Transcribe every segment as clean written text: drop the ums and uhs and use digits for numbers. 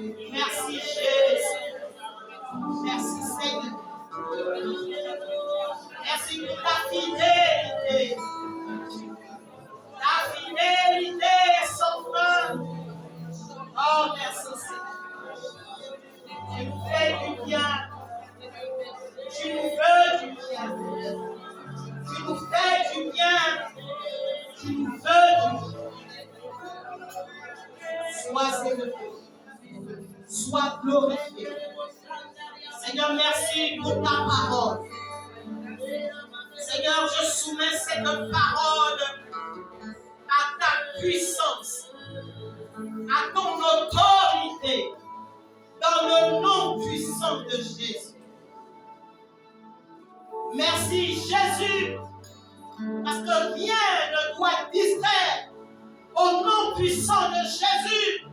Merci Jésus. Merci Seigneur. Merci pour ta fidélité. Ta fidélité est sans fin. Oh, merci Seigneur. Tu nous fais du bien. Tu nous veux du bien. Tu nous fais du bien. Tu nous veux du bien. Sois élevé. Sois glorifié. Seigneur, merci pour ta parole. Seigneur, je soumets cette parole à ta puissance, à ton autorité, dans le nom puissant de Jésus. Merci Jésus, parce que rien ne doit distraire au nom puissant de Jésus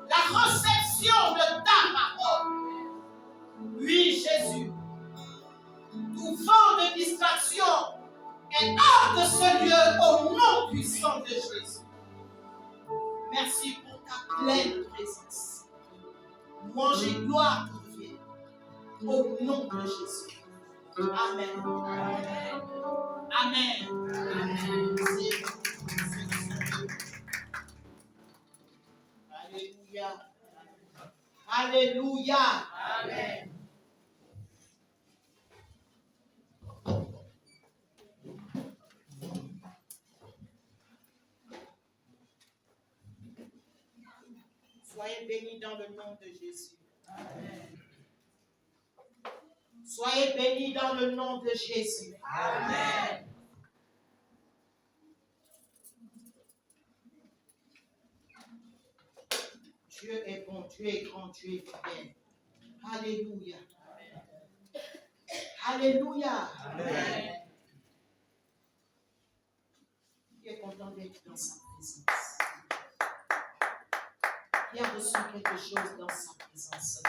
la réception de ta parole. Oui, Jésus, tout vent de distraction est hors de ce lieu au nom puissant de Jésus. Merci pour ta pleine présence. Louange et gloire pour Dieu. Au nom de Jésus. Amen. Amen. Amen. Alléluia. Alléluia. Amen. Soyez bénis dans le nom de Jésus. Amen. Soyez bénis dans le nom de Jésus. Amen. Dieu est bon, Dieu est grand, Dieu est fidèle. Alléluia. Alléluia. Amen. Qui est content d'être dans sa présence? Qui a reçu quelque chose dans sa présence?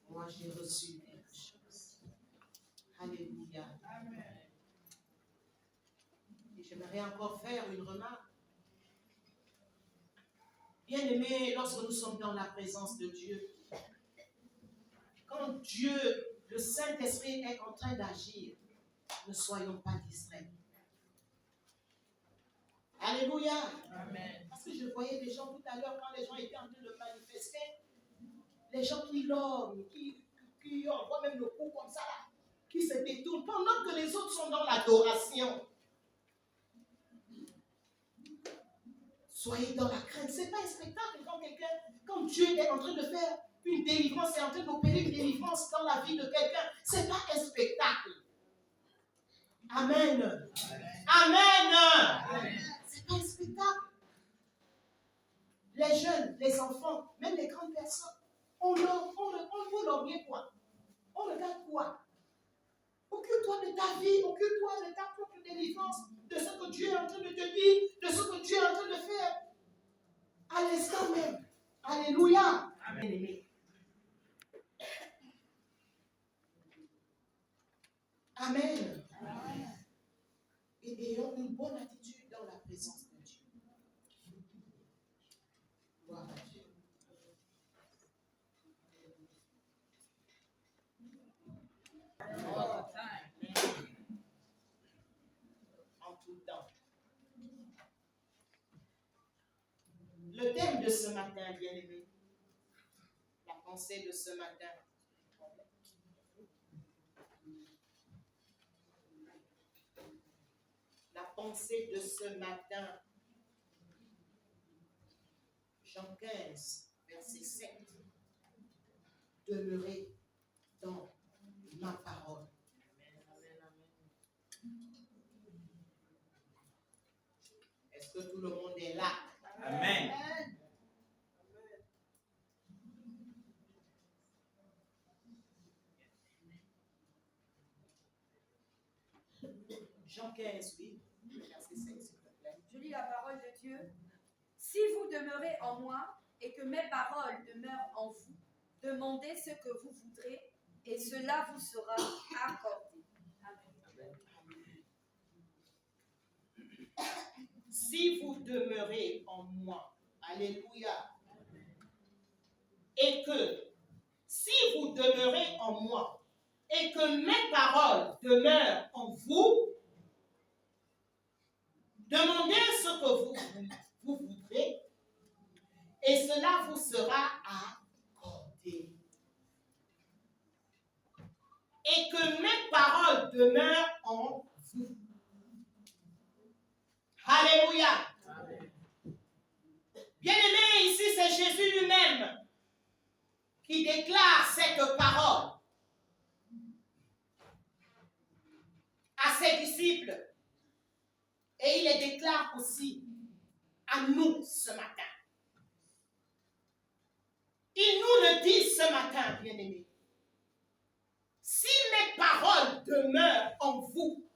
Moi, j'ai reçu quelque chose. Alléluia. Amen. Et j'aimerais encore faire une remarque. Bien-aimés, lorsque nous sommes dans la présence de Dieu, quand Dieu, le Saint-Esprit est en train d'agir, ne soyons pas distraits. Alléluia. Amen. Parce que je voyais des gens tout à l'heure, quand les gens étaient en train de manifester, les gens qui l'orent, qui envoient même le coup comme ça, là, qui se détournent, pendant que les autres sont dans l'adoration. Soyez dans la crainte. Ce n'est pas un spectacle quand Dieu est en train de faire une délivrance, est en train d'opérer une délivrance dans la vie de quelqu'un. Ce n'est pas un spectacle. Amen. Amen. Amen. Ce n'est pas un spectacle. Les jeunes, les enfants, même les grandes personnes, on veut leur bien quoi? On regarde quoi? Occupe-toi de ta vie, occupe-toi de ta propre délivrance, de ce que Dieu est en train de te dire, de ce que Dieu est en train de faire. À l'instant même. Alléluia. Amen. Amen. Amen. Et ayons une bonne attitude dans la présence de Dieu. Gloire à Dieu. En tout temps. Le thème de ce matin, bien-aimé, la pensée de ce matin, la pensée de ce matin, Jean 15, verset 7, demeurez dans ma parole. Est-ce que tout le monde est là? Amen. Jean 15, oui. Verset 5, s'il te plaît. Je lis la parole de Dieu. Si vous demeurez en moi et que mes paroles demeurent en vous, demandez ce que vous voudrez et cela vous sera accordé. Amen. Si vous demeurez en moi, alléluia. que si vous demeurez en moi et que mes paroles demeurent en vous, demandez ce que vous voudrez et cela vous sera accordé. Et que mes paroles demeurent en vous. Alléluia. Bien-aimé, ici c'est Jésus lui-même qui déclare cette parole à ses disciples. Et il les déclare aussi à nous ce matin. Il nous le dit ce matin, bien-aimés. Si mes paroles demeurent en vous,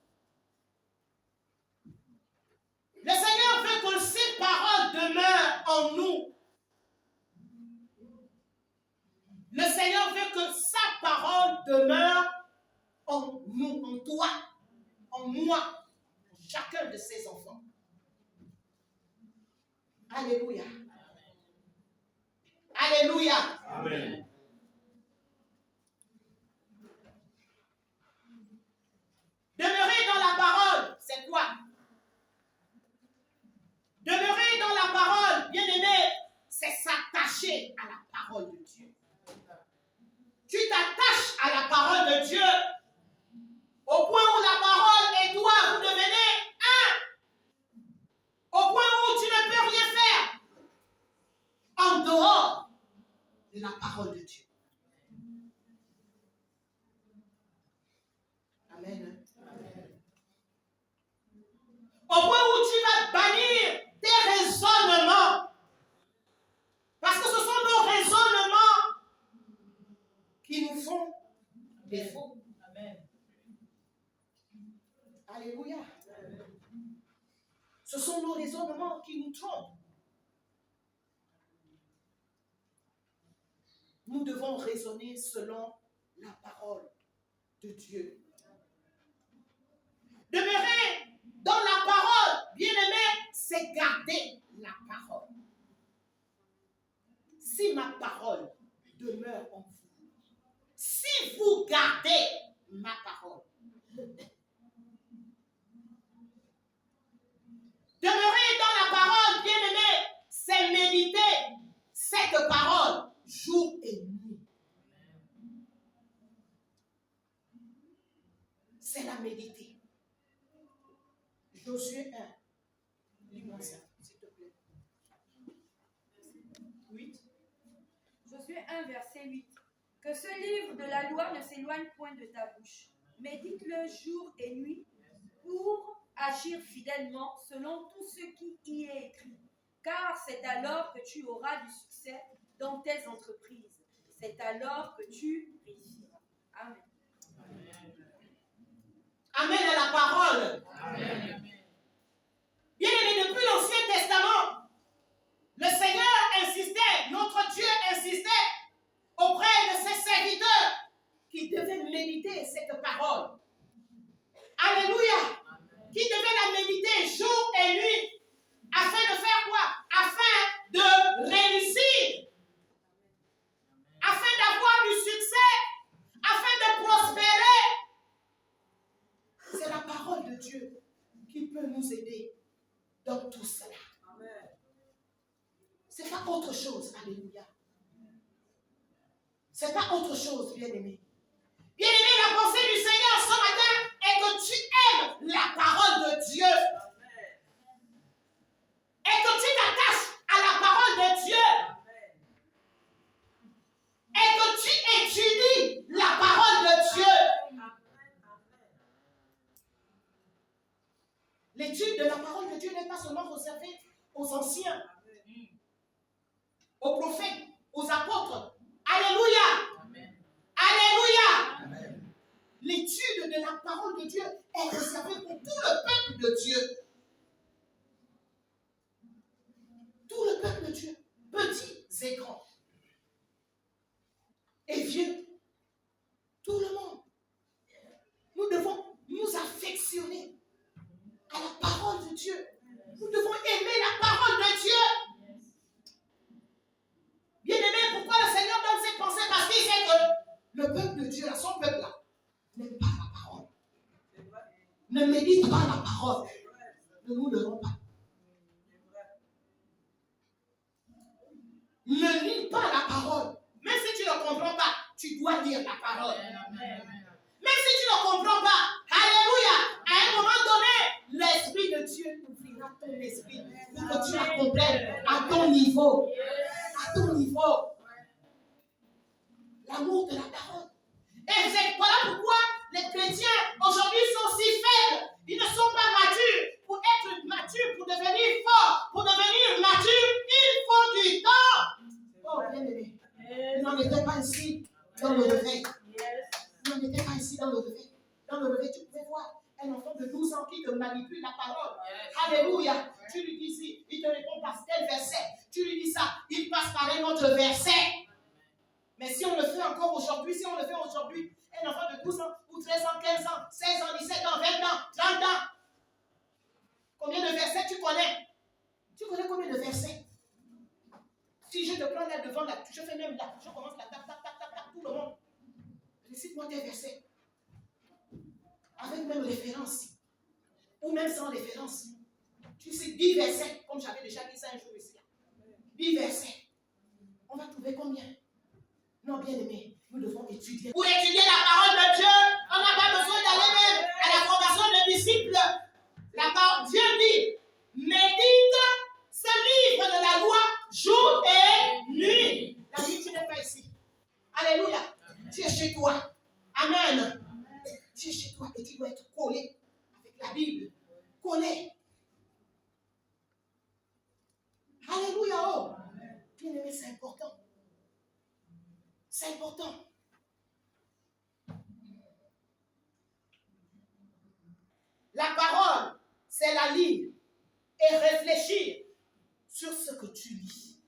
le Seigneur veut que ces paroles demeurent en nous. Le Seigneur veut que sa parole demeure en nous, en toi, en moi, en chacun de ses enfants. Alléluia. Alléluia. Amen. Demeurer dans la parole, c'est quoi? Demeurer dans la parole, bien-aimé, c'est s'attacher à la parole de Dieu. Tu t'attaches à la parole de Dieu au point où la parole et toi, vous devenez un. Au point où tu ne peux rien faire en dehors de la parole de Dieu. Amen. Au point où tu vas bannir tes raisonnements. Parce que ce sont nos raisonnements qui nous font défaut. Amen. Alléluia. Ce sont nos raisonnements qui nous trompent. Nous devons raisonner selon la parole de Dieu. Demeurer dans la parole, bien-aimé, c'est garder la parole. Si ma parole demeure en vous, si vous gardez ma parole, demeurer dans la parole, bien-aimé, c'est méditer cette parole jour et nuit. C'est la méditer. Josué 1. Lis-moi ça, s'il te plaît. 8. Josué 1, verset 8. Que ce livre de la loi ne s'éloigne point de ta bouche. Médite-le jour et nuit pour agir fidèlement selon tout ce qui y est écrit. Car c'est alors que tu auras du succès dans tes entreprises. C'est alors que tu réussiras. Amen. Amen à la parole. Amen. Bien-aimé, depuis l'Ancien Testament, le Seigneur insistait, notre Dieu insistait auprès de ses serviteurs qui devaient méditer cette parole. Alléluia. Qui devaient la méditer jour et nuit. Afin de faire quoi? Afin de réussir. Afin d'avoir du succès. Afin de prospérer. C'est la parole de Dieu qui peut nous aider dans tout cela. Ce n'est pas autre chose. Alléluia. Ce n'est pas autre chose, bien-aimé. Bien-aimé, la pensée du Seigneur ce matin est que tu aimes la parole de Dieu. Et que tu t'attaches à la parole de Dieu. Et que tu étudies la parole de Dieu. L'étude de la parole de Dieu n'est pas seulement réservée aux anciens, aux prophètes, aux apôtres. Alléluia. Amen. Alléluia. Amen. L'étude de la parole de Dieu est réservée pour tout le peuple de Dieu. Tout le peuple de Dieu, petits et grands, et vieux, tout le monde. Nous devons nous affectionner à la parole de Dieu. Nous devons aimer la parole de Dieu. Bien-aimé, pourquoi le Seigneur donne ne médite pas la parole, ne nous leurrons pas. Ne lis pas la parole. Même si tu ne comprends pas, tu dois lire la parole. Même si tu ne comprends pas, alléluia, à un moment donné, l'Esprit de Dieu ouvrira ton esprit pour que tu la comprennes à ton niveau. À ton niveau. L'amour de la parole. Et voilà pourquoi les chrétiens aujourd'hui sont si faibles. Ils ne sont pas matures. Pour être matures, pour devenir forts, pour devenir matures, il faut du temps. Oh, bien aimé. Ils n'en étaient pas ici dans le réveil. Ils n'en étaient pas ici dans le réveil. Dans le réveil, tu pouvais voir un enfant de 12 ans qui te manipule la parole. Alléluia. Tu lui dis ici, il te répond par tel verset. Tu lui dis ça, il passe par un autre verset. Mais si on le fait encore aujourd'hui, un enfant de 12 ans, ou 13 ans, 15 ans, 16 ans, 17 ans, 20 ans, 30 ans, combien de versets tu connais? Tu connais combien de versets? Si je te prends là devant, là, je fais même là, je commence là, tac, tac, tac, tac, tac, tout le monde. Récite-moi des versets. Avec même référence. Ou même sans référence. Tu sais, 10 versets, comme j'avais déjà dit ça un jour ici. 10 versets. On va trouver combien? Non, bien aimé, nous devons étudier. Pour étudier la parole de Dieu, on n'a pas besoin d'aller même à la formation des disciples. La parole, Dieu dit, médite ce livre de la loi jour et nuit. La nuit, tu n'es pas ici. Alléluia. Tu es chez toi. Amen. Tu es chez toi et tu dois être collé avec la Bible. Collé. Alléluia. Oh. Bien aimé, c'est important. C'est important. La parole, c'est la ligne. Et réfléchir sur ce que tu lis.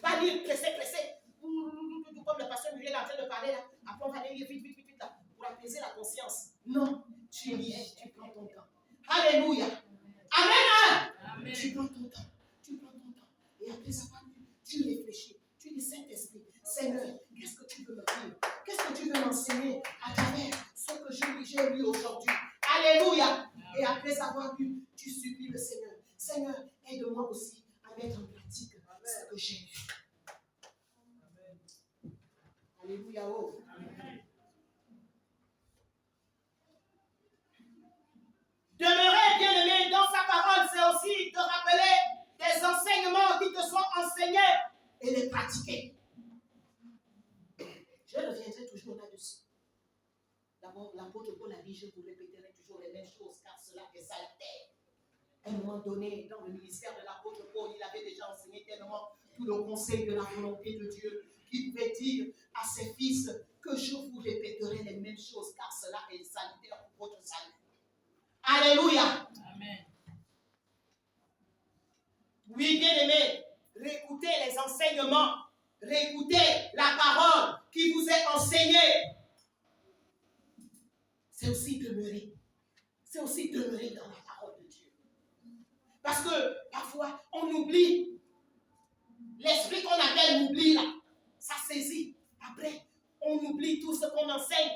Pas lire, presser. Comme le pasteur Muriel est en train de parler là. Après, on va aller lire vite là, pour apaiser la conscience. Non, tu lis, tu prends ton temps. Alléluia. Amen. Amen. Tu prends ton temps. Et après avoir lu, tu réfléchis. Tu dis, Saint-Esprit, Seigneur, qu'est-ce que tu veux me dire? Qu'est-ce que tu veux m'enseigner à travers ce que j'ai lu aujourd'hui? Alléluia. Et après avoir lu, tu supplies le Seigneur. Seigneur, aide-moi aussi à mettre en pratique ce que j'ai lu. Alléluia. Oh. Demeurer bien aimé dans sa parole, c'est aussi te rappeler des enseignements qui te sont enseignés et les pratiquer. Je reviendrai toujours là-dessus. D'abord, l'apôtre Paul a dit, je vous répéterai toujours les mêmes choses car cela est salutaire. À un moment donné, dans le ministère de l'apôtre Paul, il avait déjà enseigné tellement tout le conseil de la volonté de Dieu qu'il pouvait dire à ses fils que je vous répéterai les mêmes choses car cela est salutaire pour votre salut. Alléluia. Amen. Oui, bien aimé, réécoutez les enseignements, réécoutez la parole qui vous est enseignée. C'est aussi demeurer. C'est aussi demeurer dans la parole de Dieu. Parce que parfois, on oublie. L'esprit qu'on appelle l'oubli là, ça saisit. Après, on oublie tout ce qu'on enseigne.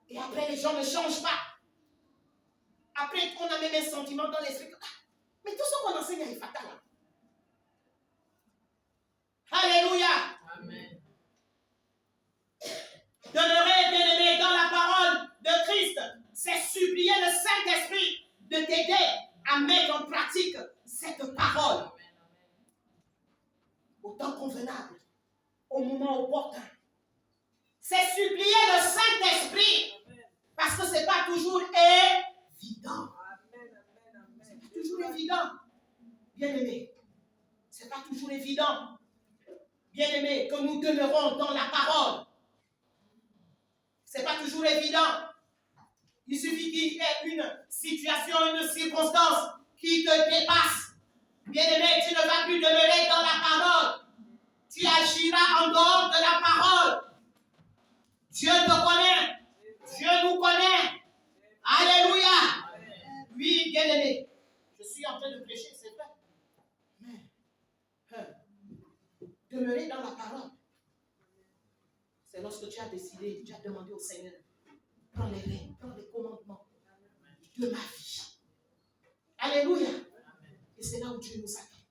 Et après, les gens ne changent pas. Après, on a même un sentiment dans l'esprit. Mais tout ce qu'on enseigne est fatal. Alléluia. Amen. Demeurer bien aimé dans la parole de Christ, c'est supplier le Saint-Esprit de t'aider à mettre en pratique cette parole. Au temps convenable, au moment opportun. C'est supplier le Saint-Esprit parce que ce n'est pas toujours évident. C'est pas toujours évident. Bien aimé, ce n'est pas toujours évident. Bien aimé, que nous demeurons dans la parole. Ce n'est pas toujours évident. Il suffit qu'il y ait une situation, une circonstance qui te dépasse. Bien aimé, tu ne vas plus demeurer dans la parole. Tu agiras en dehors de la parole. Dieu te connaît. Dieu nous connaît. Alléluia. Oui, bien aimé. Je suis en train de prêcher, c'est vrai. Mais demeurer dans la parole, c'est lorsque tu as décidé, tu as demandé au Seigneur. dans les règles, dans les commandements de ma vie. Alléluia. Et c'est là où Dieu nous attend.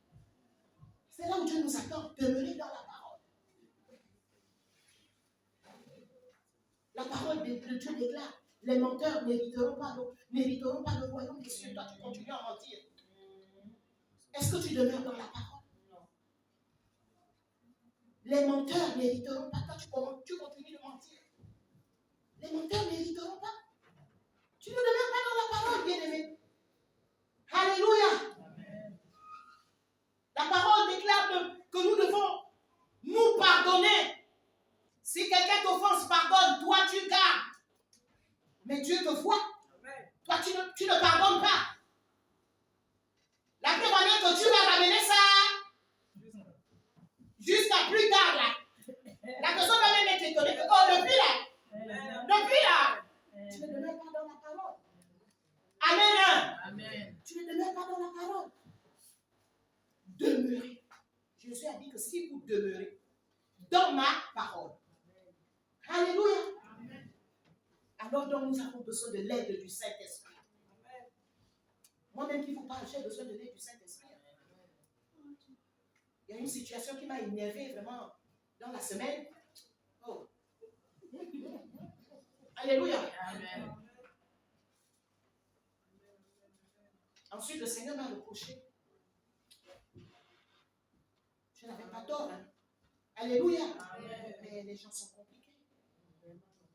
C'est là où Dieu nous attend, demeurer dans la parole. La parole de Dieu déclare, les menteurs n'hériteront pas le royaume des cieux. Toi, tu continues à mentir. Est-ce que tu demeures dans la parole? Non. Les menteurs n'hériteront pas. Toi, tu continues de mentir. Les menteurs n'hériteront pas. Tu ne demeures pas dans la parole, bien-aimé. Alléluia. Amen. La parole déclare que nous devons nous pardonner. Si quelqu'un t'offense, pardonne. Toi, tu gardes. Mais Dieu te voit. Amen. Toi, tu ne pardonnes pas. La preuve en est que tu vas ramener ça jusqu'à plus tard. Là. La personne va même être étonnée que, oh, depuis là, tu ne demeures pas dans la parole. Amen. Amen. Tu ne demeures pas dans la parole. Demeurez. Jésus a dit que si vous demeurez dans ma parole. Alléluia. Amen. Alors donc nous avons besoin de l'aide du Saint-Esprit. Moi-même qui vous parle, j'ai besoin de l'aide du Saint-Esprit. Il y a une situation qui m'a énervé vraiment dans la semaine. Oh. Alléluia. Amen. Ensuite, le Seigneur m'a reproché. Je n'avais pas tort. Hein. Alléluia. Amen. Mais les gens sont compliqués.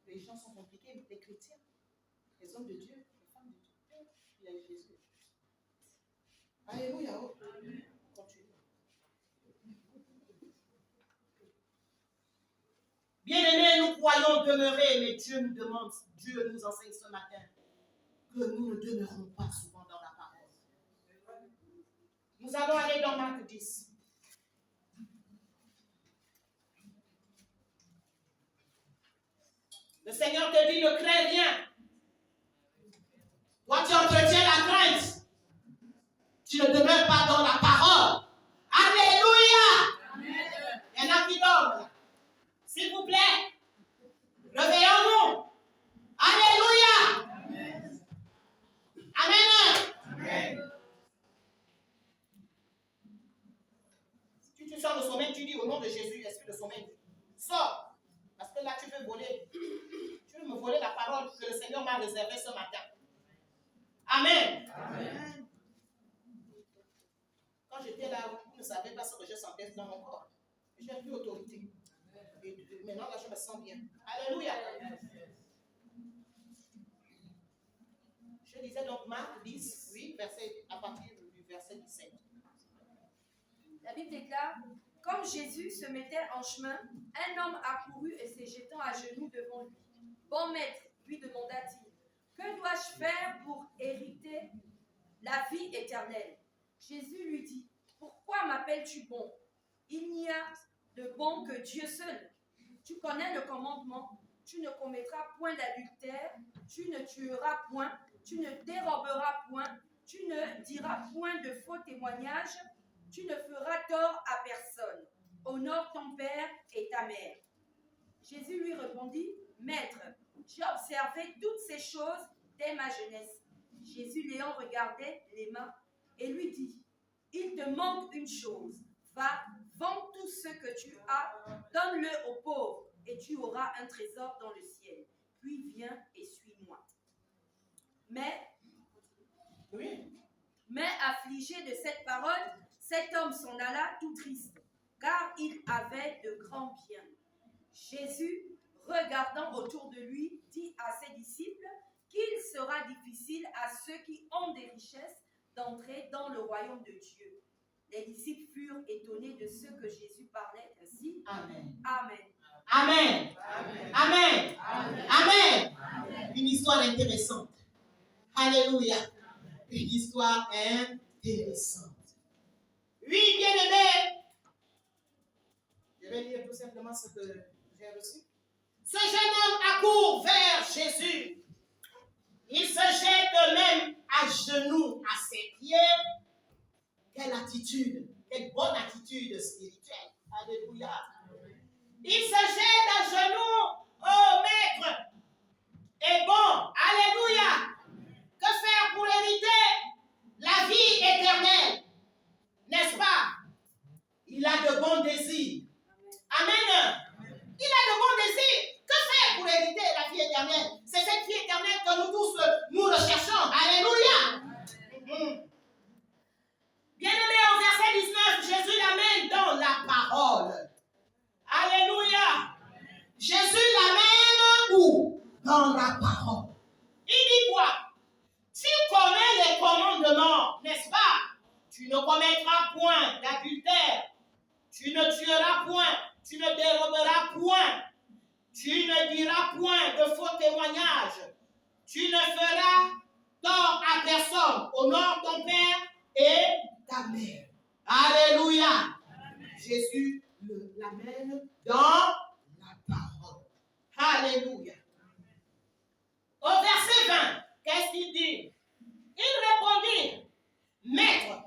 Les gens sont compliqués, les chrétiens, les hommes de Dieu, les femmes de Dieu. Il y a Jésus. Alléluia. Oh. Amen. Continue. Bien-aimés, nous croyons demeurer, mais Dieu nous demande, Dieu nous enseigne ce matin que nous ne demeurons pas souvent dans la parole. Nous allons aller dans Marc 10. Le Seigneur te dit, ne crains rien. Toi, tu entretiens la crainte. Tu ne demeures pas dans la parole. Alléluia. Amen. Il y en a qui dorment. S'il vous plaît, réveillons-nous. Alléluia. Amen. Amen. Amen. Si tu sors le sommeil, tu dis au nom de Jésus, esprit de sommeil, sors. Parce que là, tu veux voler. Tu veux me voler la parole que le Seigneur m'a réservée ce matin. Amen. Amen. Quand j'étais là, vous ne savez pas ce que je sentais dans mon corps. J'ai plus autorité. Et maintenant, là, je me sens bien. Alléluia. Je disais donc Marc 10, oui, à partir du verset 17. La Bible déclare, comme Jésus se mettait en chemin, un homme accourut et se jetant à genoux devant lui. Bon maître, lui demanda-t-il, que dois-je faire pour hériter la vie éternelle? Jésus lui dit, pourquoi m'appelles-tu bon? Il n'y a de bon que Dieu seul. Tu connais le commandement, tu ne commettras point d'adultère, tu ne tueras point, tu ne déroberas point, tu ne diras point de faux témoignages, tu ne feras tort à personne. Honore ton père et ta mère. Jésus lui répondit, Maître, j'ai observé toutes ces choses dès ma jeunesse. Jésus l'ayant regardé les mains et lui dit, il te manque une chose. Va, vends tout ce que tu as, donne-le aux pauvres, et tu auras un trésor dans le ciel. Puis viens et suis-moi. Mais affligé de cette parole, cet homme s'en alla tout triste, car il avait de grands biens. Jésus, regardant autour de lui, dit à ses disciples qu'il sera difficile à ceux qui ont des richesses d'entrer dans le royaume de Dieu. Les disciples furent étonnés de ce que Jésus parlait ainsi. Amen. Amen. Amen. Amen. Amen. Amen. Amen. Amen. Une histoire intéressante. Alléluia. Une histoire intéressante. Oui, bien-aimés. Je vais lire tout simplement ce que j'ai reçu. Ce jeune homme accourt vers Jésus. Il se jette même à genoux à ses pieds. Quelle attitude, quelle bonne attitude spirituelle. Alléluia. Il se jette à genoux. Oh maître, est bon. ne commettras point d'adultère, tu ne tueras point, tu ne déroberas point, tu ne diras point de faux témoignages, tu ne feras tort à personne, honore ton père et ta mère. Alléluia. Jésus l'amène dans la parole. Alléluia. Au verset 20, qu'est-ce qu'il dit? Il répondit, Maître,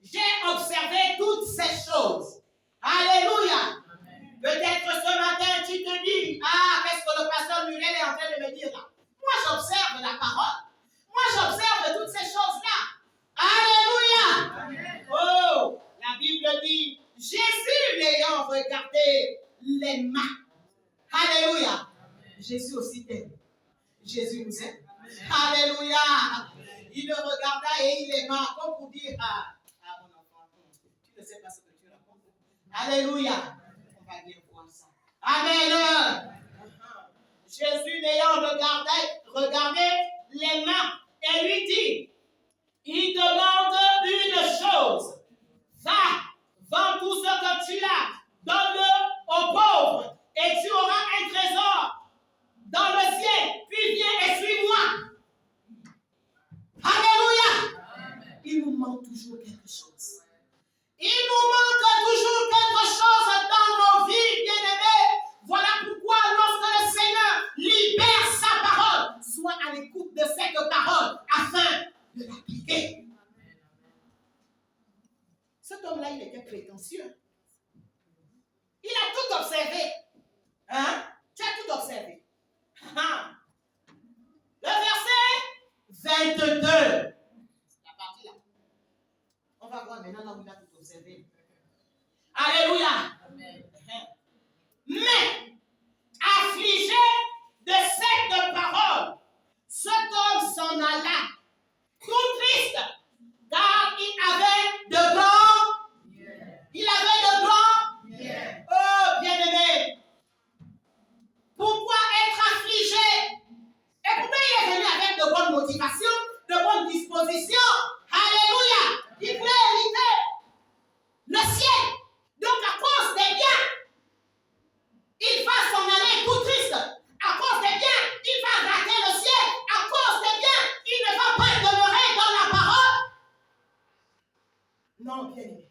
j'ai observé toutes ces choses. Alléluia. Peut-être ce matin, tu te dis, qu'est-ce que le pasteur Muriel est en train de me dire là? Moi, j'observe la parole. Moi, j'observe toutes ces choses-là. Alléluia. Oh, la Bible dit, Jésus l'ayant regardé les mains. Alléluia. Jésus aussi t'aime. Jésus nous aime. Alléluia. Il le regarda et il aima, comme pour dire, mon enfant, tu ne sais pas ce que tu racontes. Alléluia. On va bien voir ça. Amen. Jésus l'ayant regardé les mains et lui dit, il demande une chose. Va, vends tout ce que tu as, donne-le aux pauvres et tu auras un trésor dans le ciel. Puis viens et suis-moi. Alléluia. Amen. Il nous manque toujours quelque chose. Il nous manque toujours quelque chose dans nos vies, bien-aimés. Voilà pourquoi lorsque le Seigneur libère sa parole, sois à l'écoute de cette parole afin de l'appliquer. Cet homme-là, il était prétentieux. Il a tout observé. Hein? Tu as tout observé. Le verset 22. La partie là. On va voir maintenant là où il a tout observé. Alléluia. Amen. Mais, affligé de cette parole, cet homme s'en alla, tout triste, car il avait de grands. Il avait de grands. Oh, bien-aimé. Pourquoi être affligé? Et pourquoi il est venu avec de bonnes motivations, de bonnes dispositions? Alléluia. Il voulait hériter le ciel. Donc à cause des biens, il va s'en aller tout triste. À cause des biens, il va rater le ciel. À cause des biens, il ne va pas demeurer dans la parole. Non, bien aimé.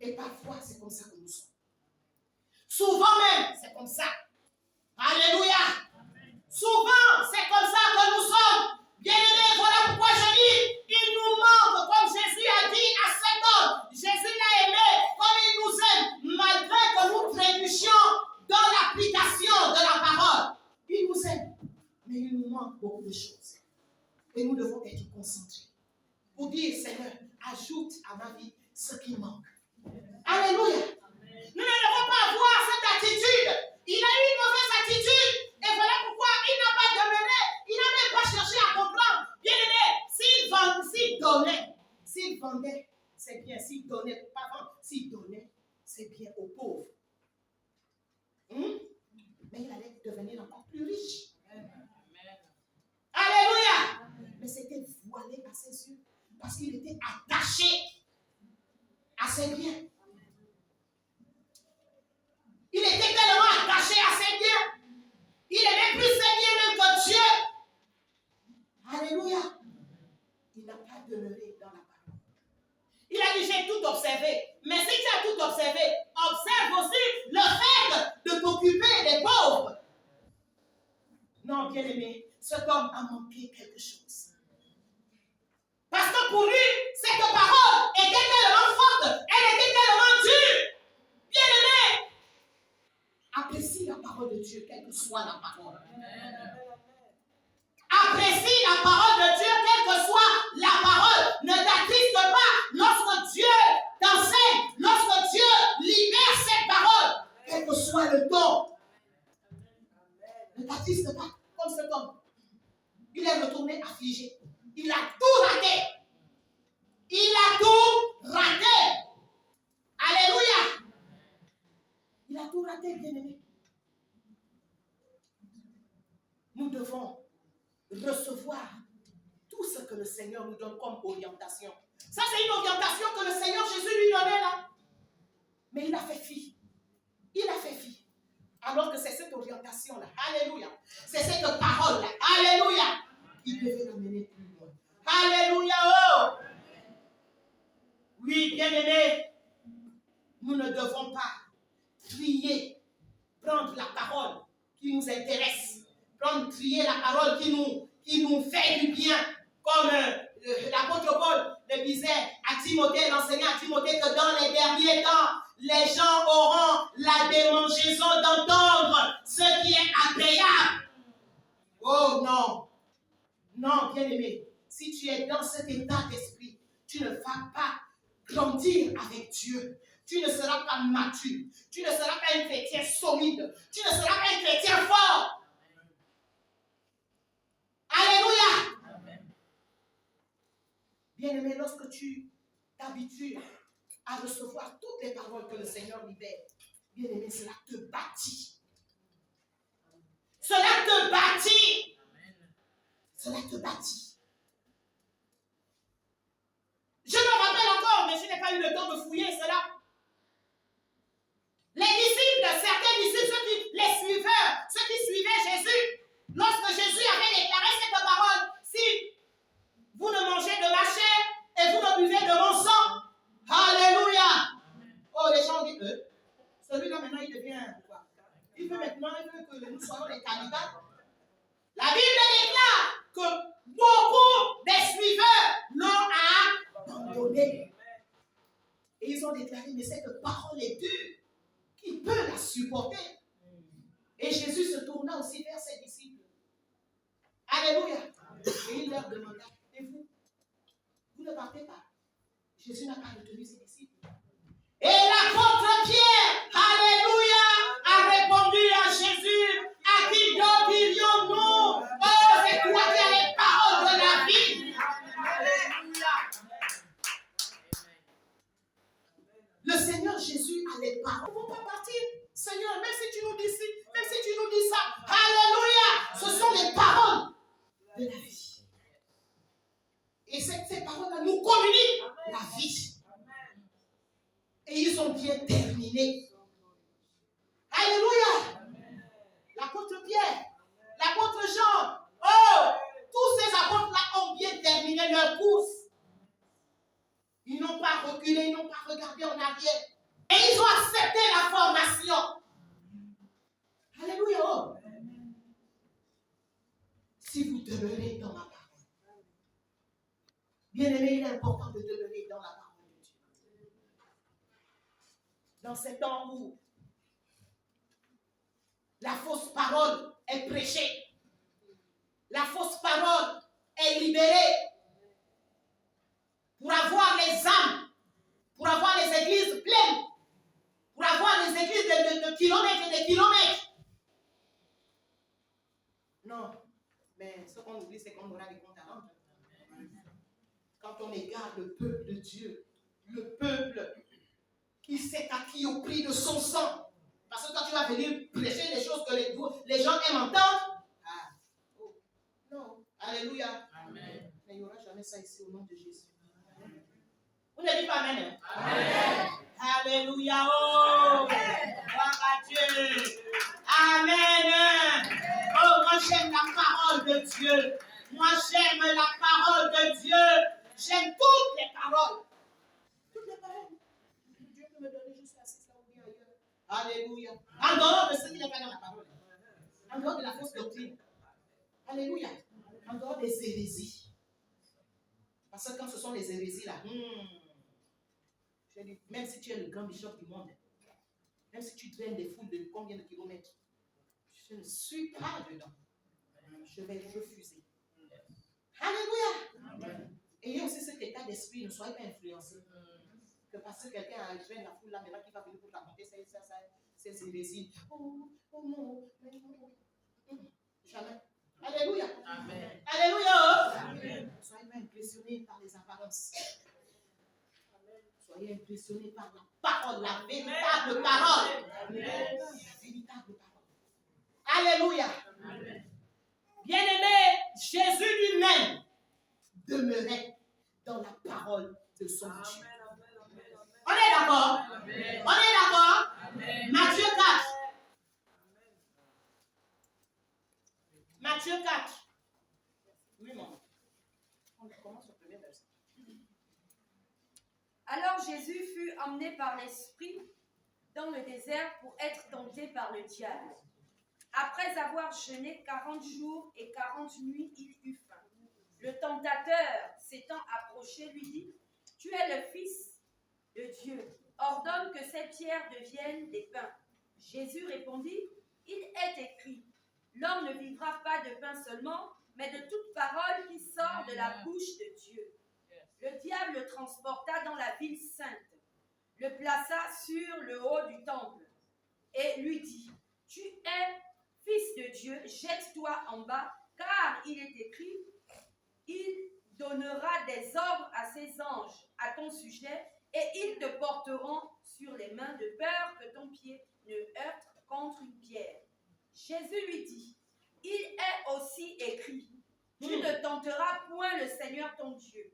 Et parfois, c'est comme ça que nous sommes. Souvent même, c'est comme ça. Alléluia. Souvent, c'est comme ça que nous sommes. Bien-aimés, voilà pourquoi je dis, il nous manque, comme Jésus a dit à cet homme. Jésus l'a aimé comme il nous aime, malgré que nous trébuchions dans l'application de la parole. Il nous aime, mais il nous manque beaucoup de choses. Et nous devons être concentrés pour dire, Seigneur, ajoute à ma vie ce qui manque. Alléluia. Nous ne devons pas avoir cette attitude. Il a eu une mauvaise attitude. Et voilà pourquoi il n'a pas demeuré. Il n'a même pas cherché à comprendre. Bien aimé, s'il vendait, c'est bien. S'il donnait, pas vendre, s'il donnait, c'est bien aux pauvres. Mais il allait devenir encore plus riche. Alléluia. Mais c'était voilé à ses yeux. Parce qu'il était attaché à ses biens. Il était tellement attaché à ses biens. Il aimait plus ses biens même que Dieu. Alléluia. Il n'a pas demeuré dans la parole. Il a dit, j'ai tout observé. Mais si tu as tout observé, observe aussi le fait de t'occuper des pauvres. Non, bien aimé, cet homme a manqué quelque chose. Parce que pour lui, cette parole était tellement forte, elle était tellement dure. Bien aimé, apprécie la parole de Dieu, quelle que soit la parole. Apprécie la parole de Dieu, quelle que soit la parole. Ne t'attriste pas lorsque Dieu t'enseigne, lorsque Dieu libère cette parole, quel que soit le don. Ne t'attriste pas comme cet homme. Il est retourné affligé. Il a tout raté. Il a tout raté. Alléluia. Il a tout raté, bien-aimé. Nous devons recevoir tout ce que le Seigneur nous donne comme orientation. Ça, c'est une orientation que le Seigneur Jésus lui donnait là. Mais il a fait fi. Il a fait fi. Alors que c'est cette orientation-là. Alléluia. C'est cette parole-là. Alléluia. Il devait l'amener plus loin. Alléluia. Oh. Oui, bien-aimés. Nous ne devons pas trier, prendre la parole qui nous intéresse, trier la parole qui nous fait du bien, comme l'apôtre Paul le disait à Timothée, l'enseignant à Timothée, que dans les derniers temps, les gens auront la démangeaison d'entendre ce qui est agréable. Oh non, non, bien-aimé, si tu es dans cet état d'esprit, tu ne vas pas grandir avec Dieu. Tu ne seras pas mature. Tu ne seras pas un chrétien solide. Tu ne seras pas un chrétien fort. Alléluia. Amen. Bien-aimé, lorsque tu t'habitues à recevoir toutes les paroles que le Seigneur libère, bien-aimé, cela te bâtit. Cela te bâtit. Cela te bâtit. Je me rappelle encore, mais je n'ai pas eu le temps de fouiller cela. Les disciples, certains disciples, les suiveurs, ceux qui suivaient Jésus, lorsque Jésus avait déclaré cette parole, si vous ne mangez de ma chair et vous ne buvez de mon sang, alléluia. Oh, les gens disent, celui-là maintenant il devient quoi? Il veut maintenant que nous soyons les cannibales. La Bible déclare que beaucoup des suiveurs l'ont abandonné. Et ils ont déclaré, mais cette parole est dure. Qui peut la supporter? Et Jésus se tourna aussi vers ses disciples. Alléluia. Et il leur demanda, et vous ne partez pas? Jésus n'a pas retenu ses disciples. Et l'apôtre Pierre, alléluia, a répondu à Jésus, à qui donc irions-nous? Oh, c'est toi qui as les paroles de la vie. Alléluia. Le Seigneur Jésus a les paroles. Nous ne pouvons pas partir. Seigneur, même si tu nous dis ci, même si tu nous dis ça, alléluia, ce sont les paroles de la vie. Et ces paroles-là nous communiquent la vie. Et ils ont bien terminé. Alléluia. L'apôtre Pierre, l'apôtre Jean, oh, tous ces apôtres-là ont bien terminé leur course. Ils n'ont pas reculé, ils n'ont pas regardé en arrière. Et ils ont accepté la formation. Alléluia. Oh. Si vous demeurez dans ma parole. Bien-aimé, il est important de demeurer dans la parole de Dieu. Dans ces temps où la fausse parole est prêchée, la fausse parole est libérée pour avoir les âmes, pour avoir les églises pleines, pour avoir les églises de kilomètres et de kilomètres. Non, mais ce qu'on oublie, c'est qu'on aura des comptes à rendre. Quand on égare le peuple de Dieu, le peuple qui s'est acquis au prix de son sang. Parce que quand tu vas venir prêcher les choses que les gens aiment entendre, non, alléluia. Amen. Mais il n'y aura jamais ça ici au nom de Jésus. Vous ne dites pas amen. Amen. Alléluia. Oh, gloire à Dieu. Amen. Oh, moi j'aime la parole de Dieu. Moi j'aime la parole de Dieu. J'aime toutes les paroles. Toutes les paroles. Dieu peut me donner juste la cesse là ou bien ailleurs. Alléluia. En dehors de ce qui n'est pas dans la parole. En dehors de la fausse doctrine. Alléluia. En dehors des hérésies. Parce que quand ce sont les hérésies là, je dis, même si tu es le grand bishop du monde, même si tu traînes des foules de combien de kilomètres, je ne suis pas dedans. Je vais refuser. Alléluia. Amen. Ayez aussi cet état d'esprit, ne soyez pas influencés. Que parce que quelqu'un a traîné la foule là, maintenant qui va venir pour te raconter ces hérésies. Oh non. Jamais. Alléluia. Amen. Alléluia. Amen. Ne soyez pas impressionnés par les apparences. Soyez impressionnés par la parole, la véritable parole. Amen. La véritable parole. Alléluia. Amen. Bien-aimé, Jésus lui-même demeurait dans la parole de son Dieu. On est d'accord? On est d'accord? Matthieu 4. Matthieu 4. Oui, maman. On commence au premier verset. Alors Jésus fut emmené par l'Esprit dans le désert pour être tenté par le diable. Après avoir jeûné 40 jours et 40 nuits, il eut faim. Le tentateur, s'étant approché, lui dit, « Tu es le Fils de Dieu. Ordonne que ces pierres deviennent des pains. » Jésus répondit, « Il est écrit, l'homme ne vivra pas de pain seulement, mais de toute parole qui sort de la bouche de Dieu. » Le diable le transporta dans la ville sainte, le plaça sur le haut du temple et lui dit, « Tu es Fils de Dieu, jette-toi en bas, car il est écrit, il donnera des ordres à ses anges à ton sujet, et ils te porteront sur les mains de peur que ton pied ne heurte contre une pierre. » Jésus lui dit, « Il est aussi écrit, tu ne tenteras point le Seigneur ton Dieu. »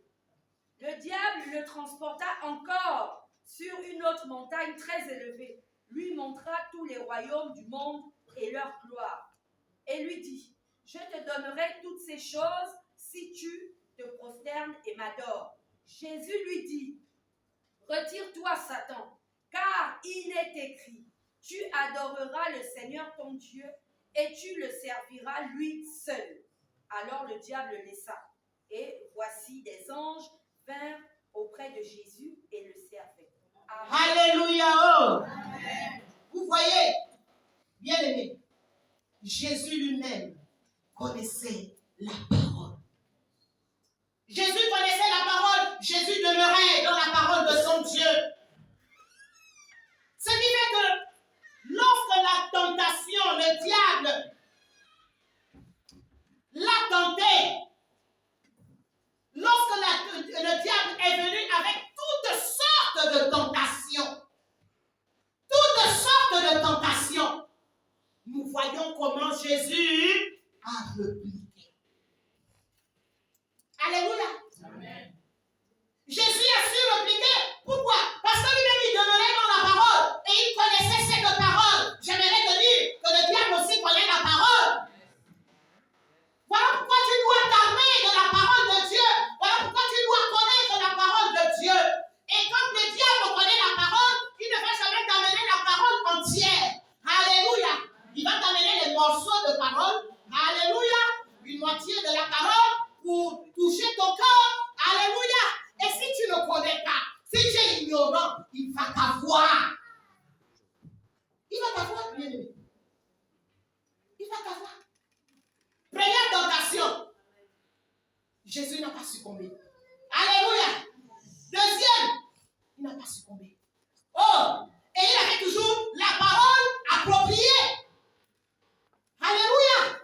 Le diable le transporta encore sur une autre montagne très élevée, lui montra tous les royaumes du monde et leur gloire, et lui dit, « Je te donnerai toutes ces choses si tu te prosternes et m'adores. » Jésus lui dit, « Retire-toi, Satan, car il est écrit, tu adoreras le Seigneur ton Dieu et tu le serviras lui seul. » Alors le diable le laissa, et voici des anges vinrent auprès de Jésus et le servaient. Amen. Alléluia. Oh. Vous voyez, bien aimé, Jésus lui-même connaissait la parole. Jésus connaissait la parole. Jésus demeurait dans la parole de son Dieu. Ce qui fait que lorsque la tentation, le diable l'a tenté, lorsque le diable est venu avec toutes sortes de tentations, nous voyons comment Jésus a répliqué. Alléluia. Amen. Jésus a su répliquer. Pourquoi? Parce que lui-même il demeurait dans la parole et il connaissait cette parole. J'aimerais te dire que le diable aussi connaît la parole. Voilà pourquoi tu dois t'armer de la parole de Dieu. Voilà pourquoi tu dois connaître la parole de Dieu. Et quand le diable connaît la parole, il ne va jamais t'amener la parole entière. Alléluia. Il va t'amener les morceaux de parole. Alléluia. Une moitié de la parole pour toucher ton cœur. Alléluia. Et si tu ne connais pas, si tu es ignorant, il va t'avoir. Il va t'avoir, bien aimé. Il va t'avoir. Première tentation. Jésus n'a pas succombé. Alléluia. Deuxième, il n'a pas succombé. Oh, et il avait toujours la parole appropriée. Alléluia.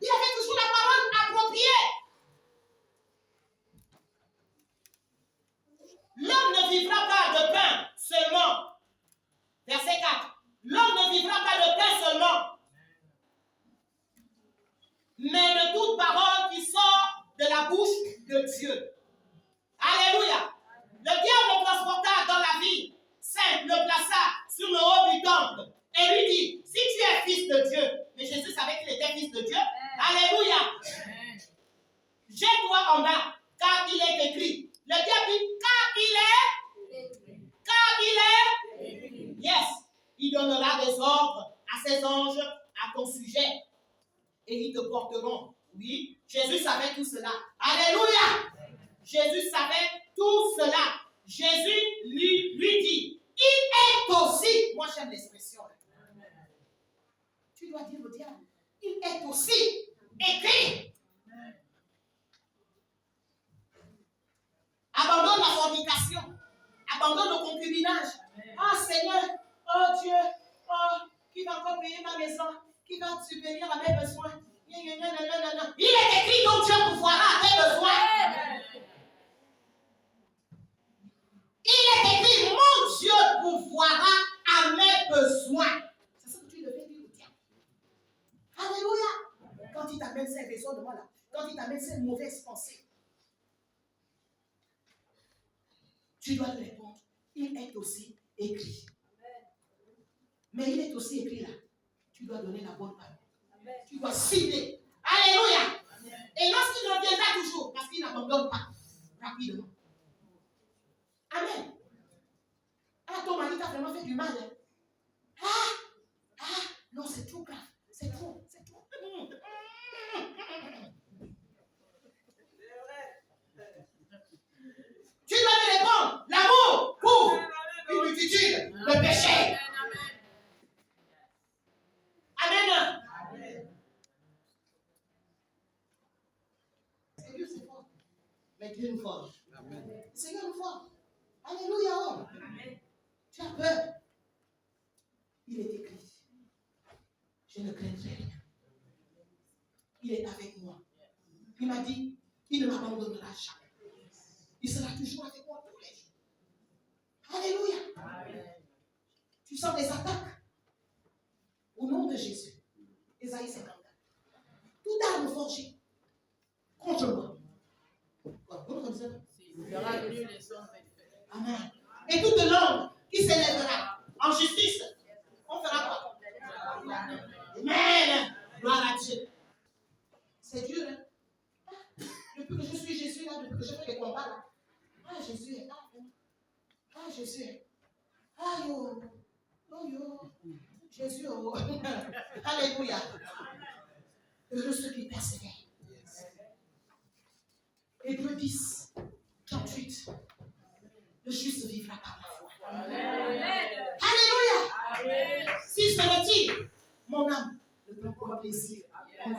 Il avait toujours la parole appropriée. L'homme ne vivra pas de pain seulement. Verset 4. L'homme ne vivra pas de pain seulement, mais de toute parole qui sort de la bouche de Dieu. Alléluia. Le diable le transporta dans la vie sainte, le plaça sur le haut du temple et lui dit, si tu es fils de Dieu, mais Jésus savait qu'il était fils de Dieu. Alléluia. Jette-toi en bas, car il est écrit. Le diable dit, car il est, yes, il donnera des ordres à ses anges à ton sujet et ils te porteront. Oui, Jésus savait tout cela. Alléluia. Jésus savait tout cela. Jésus lui dit, il est aussi, moi j'aime l'expression. Tu dois dire au diable, il est aussi écrit. Abandonne la fornication. Abandonne le concubinage. Oh Seigneur, oh Dieu, oh, qui va encore payer ma maison? Qui va subvenir à mes besoins? Il est écrit donc Dieu pourvoira à tes besoins. Il est écrit mon Dieu pourvoira à mes besoins. C'est ce que tu devais dire au diable. Alléluia. Quand il t'amène ces raisonnements-là, quand il t'amène ces mauvaises pensées, Tu dois lui répondre. Il est aussi écrit. Mais il est aussi écrit là. Tu dois donner la bonne parole. Tu dois cibler. Alléluia. Et lorsqu'il reviendra toujours, parce qu'il n'abandonne pas rapidement. Amen. Ah, ton mari t'a vraiment fait du mal. Hein? Non, c'est trop grave. C'est trop. Tu dois lui répondre. L'amour couvre une multitude de péchés. Amen. C'est Dieu, c'est fort. Mais Dieu nous forge. Le Seigneur nous forge. Alléluia. Oh. Tu as peur. Il est écrit. Je ne craindrai rien. Il est avec moi. Il m'a dit, il ne m'abandonnera jamais. Il sera toujours avec moi tous les jours. Alléluia. Amen. Tu sens des attaques. Au nom de Jésus. Ésaïe 54. Toute arme forgée contre moi. Vous connaissez ça? Amen. Et toute langue qui s'élèvera en justice, on fera quoi? Amen. Gloire à Dieu. C'est dur, hein? Depuis que je suis Jésus, là, depuis que je fais les combats, là. Ah, Jésus est là. Ah, Jésus est. Ah, yo. Oh, yo. Jésus, oh. Alléluia. Heureux ceux qui persévèrent. Hébreux 10, 38. Le juste vivra par la foi. Alléluia. Amen. Si je me retire, mon âme ne prend pas plaisir en lui.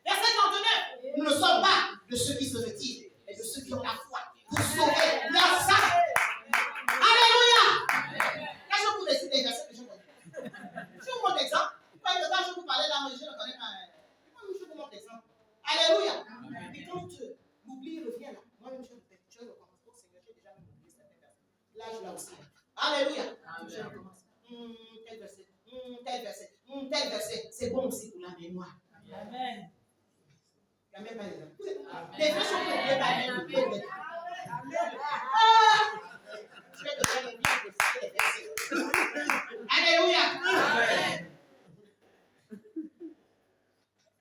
Verset 39. Nous ne sommes pas de ceux qui se retirent, mais de ceux qui ont la foi pour sauver leur sang. Alléluia. Là, je vous récite des versets que je connais. Je vous montre l'exemple. Quand je vous parlais là, je ne connais pas. Je vous montre l'exemple. Alléluia. Et quand l'oubli revient là, moi-même je répète, je recommence. Oh Seigneur, j'ai déjà oublié certains versets. Là, je l'ai aussi. Alléluia. Je recommence. Tel verset, tel verset, tel verset. C'est bon aussi pour la mémoire. Amen. Il n'y a même pas d'exemple. Les gens sont oubliés par même. Je vais te faire les versets. Alléluia.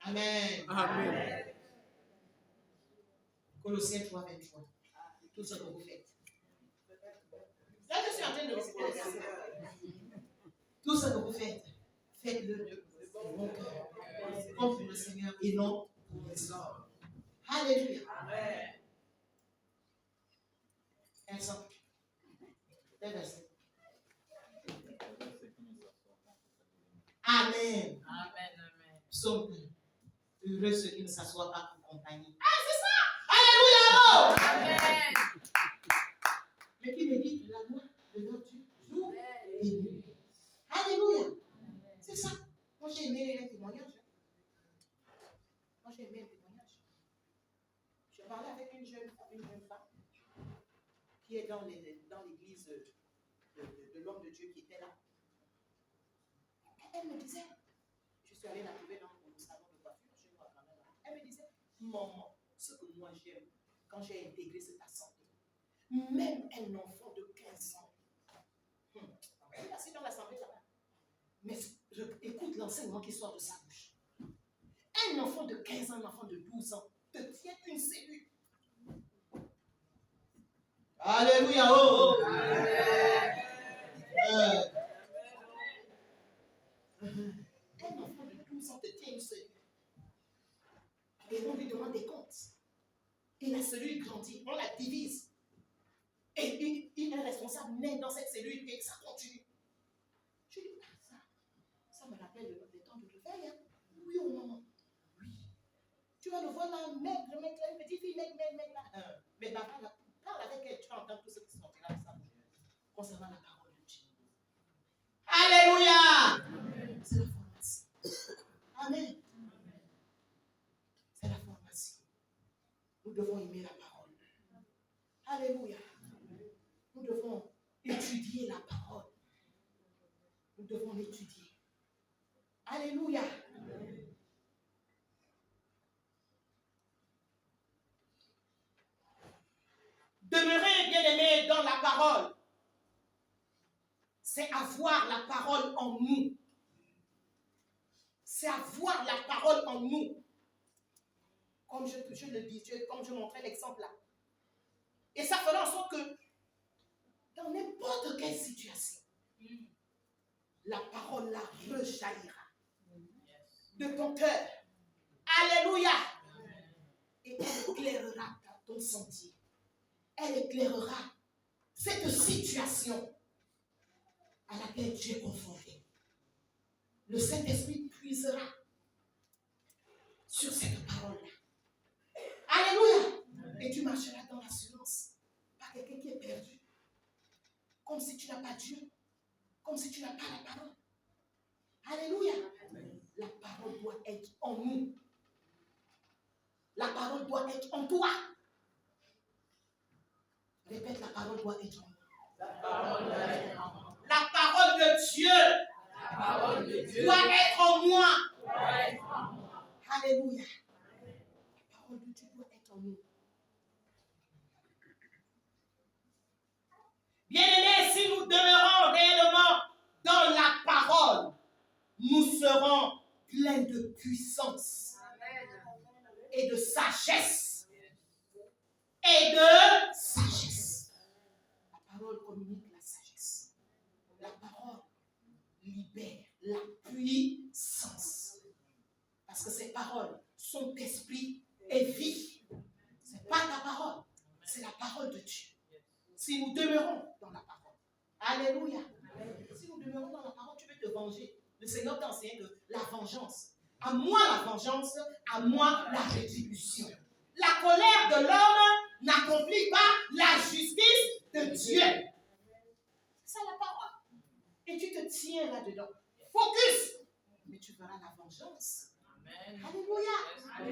Amen. Amen. Colossiens 3, 23. Tout ce que vous faites. Là, je suis en train de réciter les versets. Tout ce que vous faites, faites-le de bon cœur. Comme pour le Seigneur et non pour les hommes. Alléluia. Amen. Exemple. Les versets. Amen. Amen. Psaume 1. Heureux ceux qui ne s'assoient pas pour compagnie. Ah, c'est ça! Alléluia! Amen. Mais qui médite la loi de notre Dieu jour et nuit. Alléluia! C'est ça. Moi, j'ai aimé les témoignages. Je parlais avec une jeune femme qui est dans l'église de l'homme de Dieu qui était là. Elle me disait, je suis allée la trouver dans le salon de coiffure, je vois quand même. Elle me disait, maman, ce que moi j'aime quand j'ai intégré cette assemblée, même un enfant de 15 ans, elle est assis dans l'assemblée là-bas, mais écoute l'enseignement qui sort de sa bouche. Un enfant de 15 ans, un enfant de 12 ans, te tient une cellule. Alléluia, oh, oh. Un enfant de 12 ans te tient une cellule. Et on lui demande des comptes. Et la cellule grandit, on la divise. Et il est responsable même dans cette cellule et ça continue. Je dis, ça me rappelle le temps de réveil. Hein? Oui, oh maman. Oui. Tu vas le voir là, maigre, une petite fille, maigre là. Mais parle avec elle, tu vas entendre tout ce qui sortira de sa bouche concernant la parole de Dieu. Alléluia! C'est la formation. Amen. C'est la formation. Nous devons aimer la parole. Alléluia. Nous devons étudier la parole. Nous devons l'étudier. Alléluia. Demeurez bien-aimés dans dans la parole, c'est avoir la parole en nous. C'est avoir la parole en nous. Comme je le dis, comme je montrais l'exemple là. Et ça fera en sorte que dans n'importe quelle situation, la parole là rejaillira de ton cœur. Alléluia. Et elle éclairera ton sentier. Elle éclairera cette situation à laquelle tu es confronté. Le Saint-Esprit puisera sur cette parole-là. Alléluia. Et tu marcheras dans l'assurance. Pas quelqu'un qui est perdu. Comme si tu n'as pas Dieu. Comme si tu n'as pas la parole. Alléluia. La parole doit être en nous. La parole doit être en toi. Répète, la parole doit être en nous. La parole doit être en moi. La parole de Dieu, doit être en moi. Alléluia. La parole de Dieu doit être en nous. Bien-aimés, si nous demeurons réellement dans la parole, nous serons pleins de puissance et de sagesse. Et de sagesse. La parole communique la sagesse. La parole libère la puissance. Parce que ces paroles sont esprit et vie. Ce n'est pas ta parole, c'est la parole de Dieu. Si nous demeurons dans la parole. Alléluia. Si nous demeurons dans la parole, tu veux te venger. Le Seigneur t'enseigne que la vengeance. À moi la vengeance, à moi la rétribution. La colère de l'homme n'accomplit pas la justice de Dieu. C'est ça la parole. Et tu te tiens là-dedans. Focus. Mais tu verras la vengeance. Amen. Alléluia.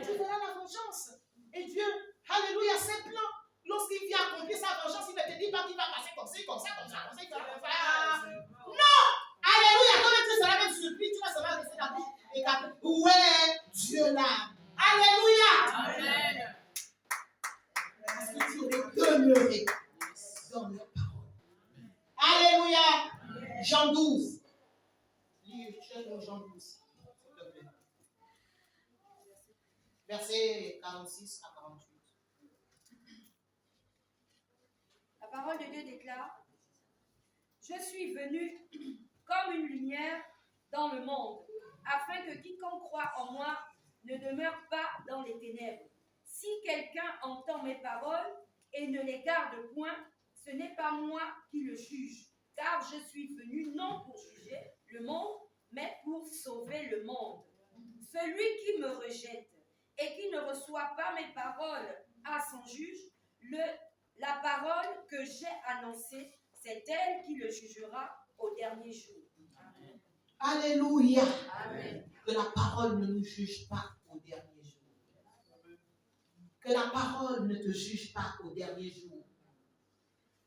Tu verras la vengeance. Et Dieu, alléluia, ses plans. Lorsqu'il vient accomplir sa vengeance, il ne te dit pas qu'il va passer comme ça, comme ça, comme ça, comme ça, comme ça. Non! Alléluia. Quand tu seras même surpris, tu vas seulement rester là et capter. Ouais, Dieu là. Alléluia. Amen. Parce que tu aurais demeuré dans la parole. Alléluia. Jean 12. Lis Jean 12, s'il te plaît. Versets 46 à 48. La parole de Dieu déclare: Je suis venu comme une lumière dans le monde, afin que quiconque croit en moi ne demeure pas dans les ténèbres. Si quelqu'un entend mes paroles et ne les garde point, ce n'est pas moi qui le juge, car je suis venu non pour juger le monde, mais pour sauver le monde. Celui qui me rejette et qui ne reçoit pas mes paroles à son juge, la parole que j'ai annoncée, c'est elle qui le jugera au dernier jour. Amen. Alléluia. Amen. Que la parole ne nous juge pas au dernier jour. Que la parole ne te juge pas au dernier jour.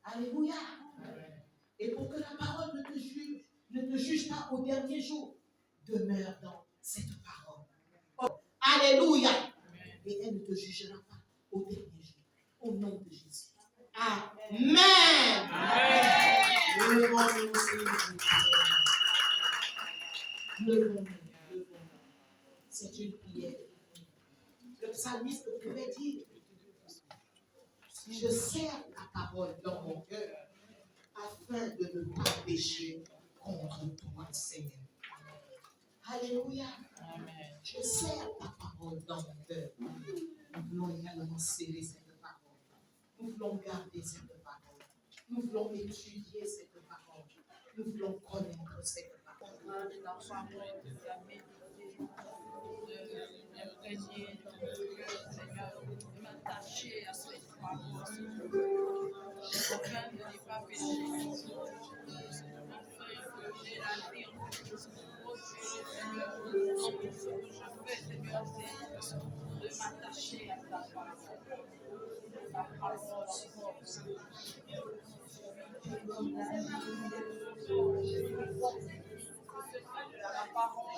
Alléluia. Amen. Et pour que la parole ne te juge pas au dernier jour, demeure dans cette parole. Oh, alléluia. Amen. Et elle ne te jugera pas au dernier jour. Au nom de Jésus. Amen. Amen. Levons-nous. C'est une prière. Le psalmiste pouvait dire: je serre ta parole dans mon cœur afin de ne pas pécher contre toi, Seigneur. Alléluia. Amen. Je serre ta parole dans mon cœur. Nous voulons également serrer cette parole. Nous voulons garder cette parole. Nous voulons étudier cette parole. Nous voulons connaître cette parole. De m'attacher à cette parole. Afin de ne pas pécher. Afin que j'ai la vie en Christ. Tout ce que je fais, Seigneur, c'est de m'attacher à ta parole. Ta parole encore. La parole.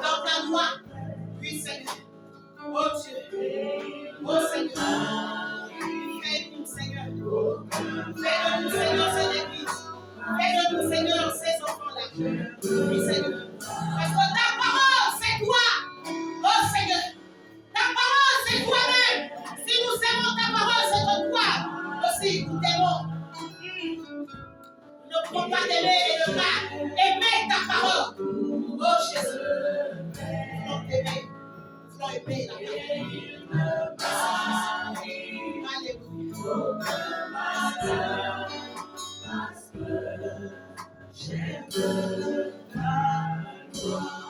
dans ta gloire. Oui, Seigneur. Oh Dieu. Oh Seigneur. Fais-nous, Seigneur. Fais-nous, Seigneur, cette église. Fais-nous, Seigneur, ces enfants-là. Oui, Seigneur. Parce que ta parole, c'est toi. Oh Seigneur. Ta parole, c'est toi-même. Si nous aimons ta parole, c'est que toi aussi, nous t'aimons. Ne pouvons pas t'aimer et ne pas aimer ta parole. Oh Jésus. Nous voulons t'aimer. Nous voulons aimer la parole. Alléluia. Parce que j'aime ta gloire.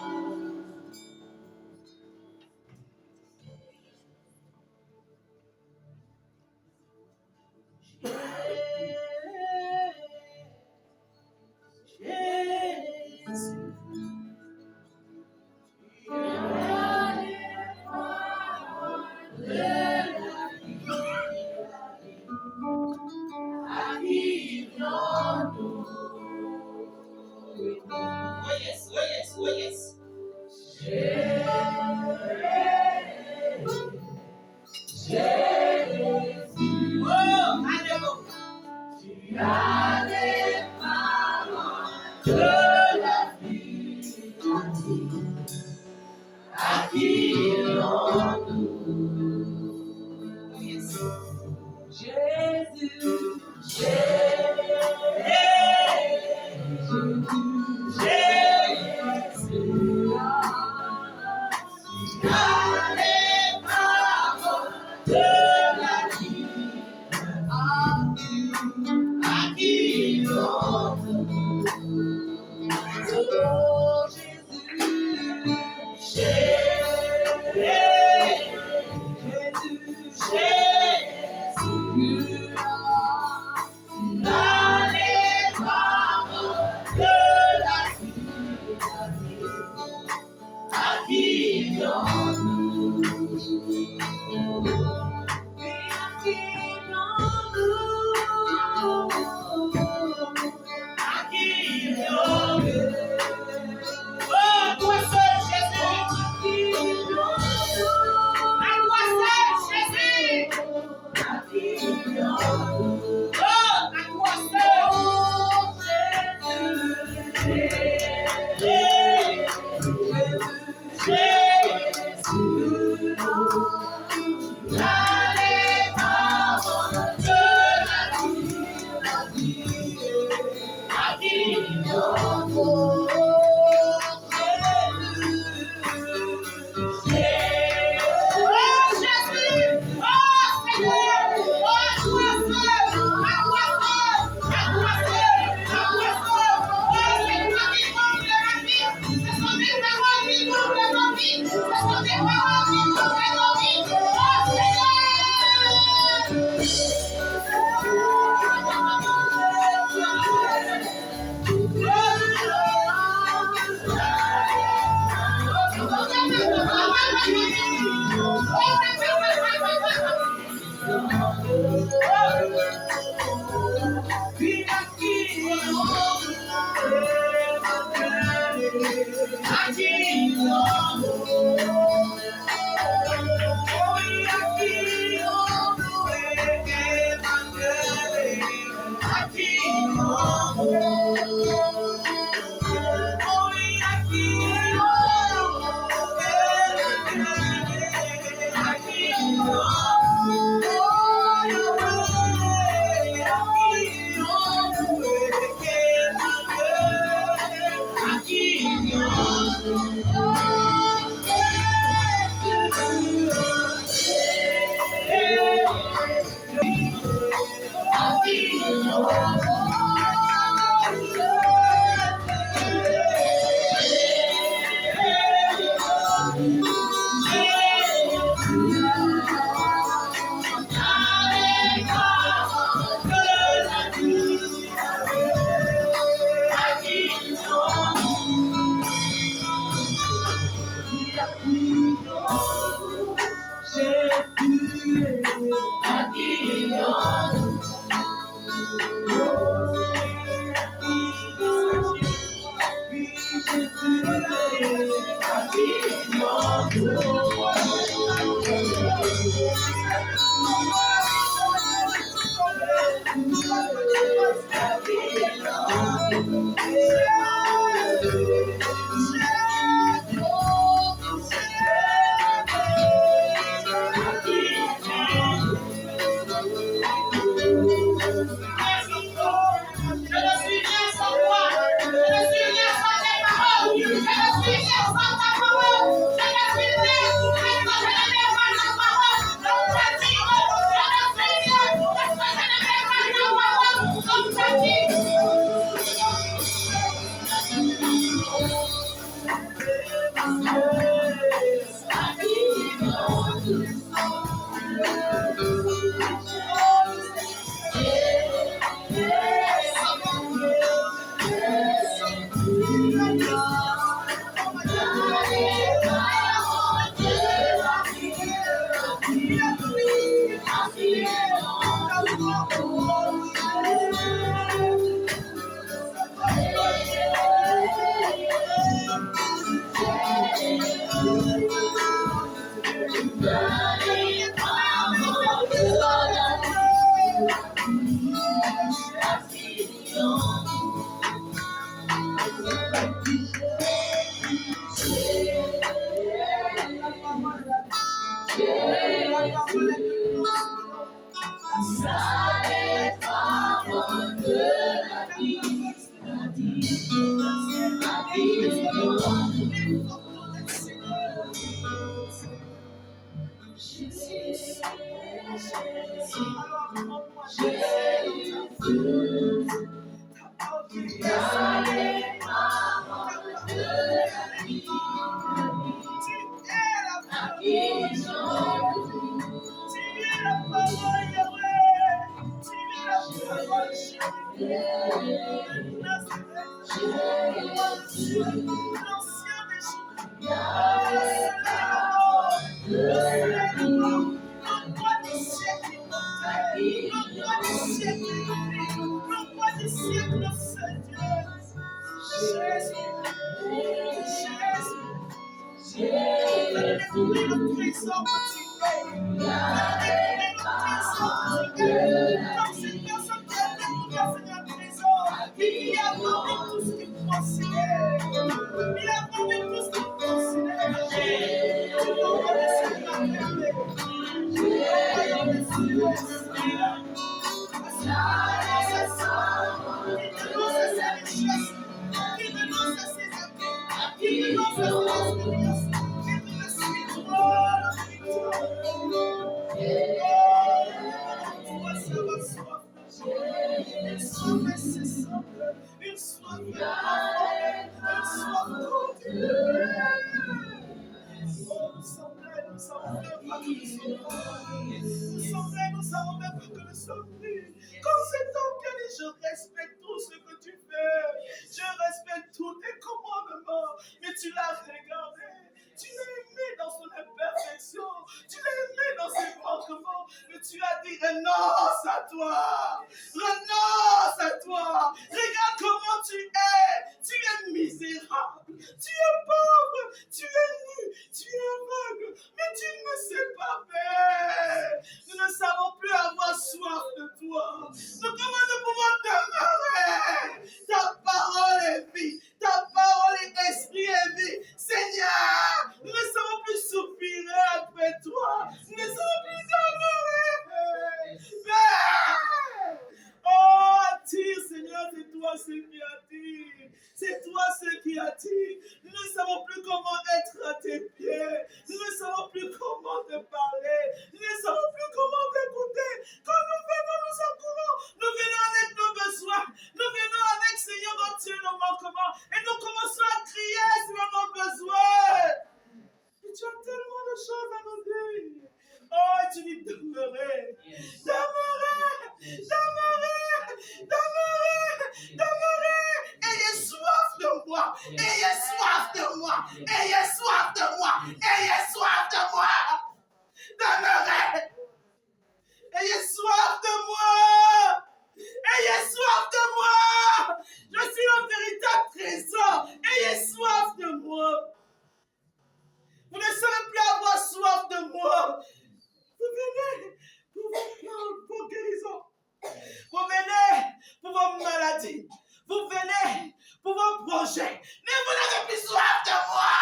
a dit, vous venez pour vos projets, mais vous n'avez plus soif de moi.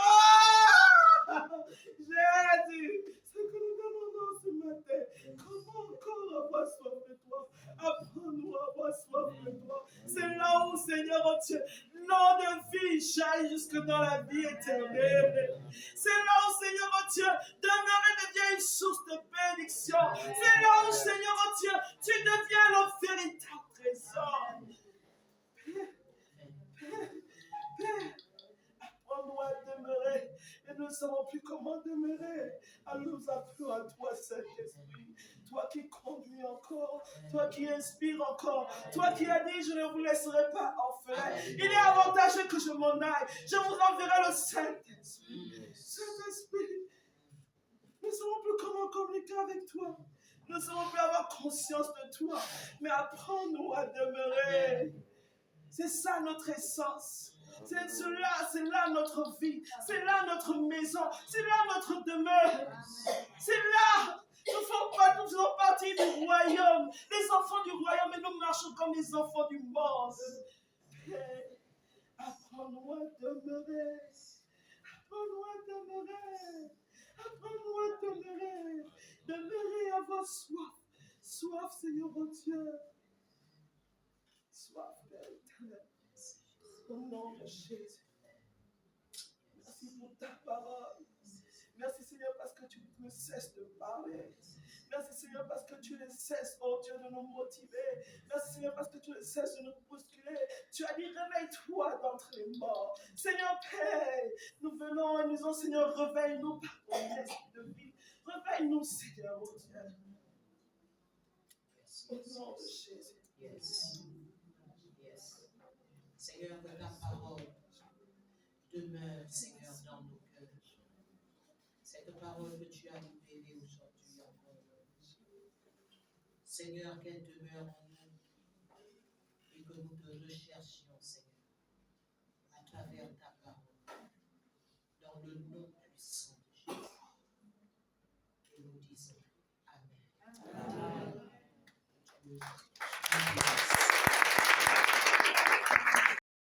Oh, Jésus, ce que nous demandons ce matin, comment encore avoir soif de toi? Apprends-nous à avoir soif de toi. C'est là où, Seigneur, oh Dieu, l'eau de vie jaillit jusque dans la vie éternelle. C'est là où, Seigneur, oh Dieu, demeurer devient une source de bénédiction. C'est là où, Seigneur, oh Dieu, tu deviens notre véritable trésor. Père, apprends-nous à demeurer. Et nous ne savons plus comment demeurer. Alors nous appelons à toi, Saint-Esprit. Toi qui conduis encore, toi qui inspires encore, toi qui as dit je ne vous laisserai pas orphelin. Il est avantageux que je m'en aille. Je vous enverrai le Saint-Esprit. Saint-Esprit, nous ne savons plus comment communiquer avec toi. Nous ne savons plus avoir conscience de toi. Mais apprends-nous à demeurer. C'est ça notre essence. C'est là notre vie. C'est là notre maison. C'est là notre demeure. C'est là. Nous faisons partie du royaume. Les enfants du royaume, et nous marchons comme les enfants du monde. Père, apprends-nous à demeurer. Apprends-nous à demeurer. Apprends-nous à demeurer. Demeurer, avoir soif. Soif, Seigneur mon Dieu. Soif, Père éternel. Au nom de Jésus. Merci pour ta parole. Merci Seigneur parce que tu ne cesses de parler. Merci Seigneur parce que tu ne cesses, oh Dieu, de nous motiver. Merci Seigneur parce que tu ne cesses de nous bousculer. Tu as dit réveille-toi d'entre les morts. Seigneur Père, nous venons et nous disons Seigneur, réveille-nous par ton esprit de vie. Réveille-nous Seigneur, oh Dieu. Au nom de Jésus. Yes. Yes. Seigneur, que ta parole demeure, Seigneur, dans nos cœurs. Cette parole que tu as révélée aujourd'hui encore. Seigneur, qu'elle demeure en nous et que nous te recherchions, Seigneur, à travers ta parole, dans le nom puissant de Jésus. Et nous disons Amen. Amen.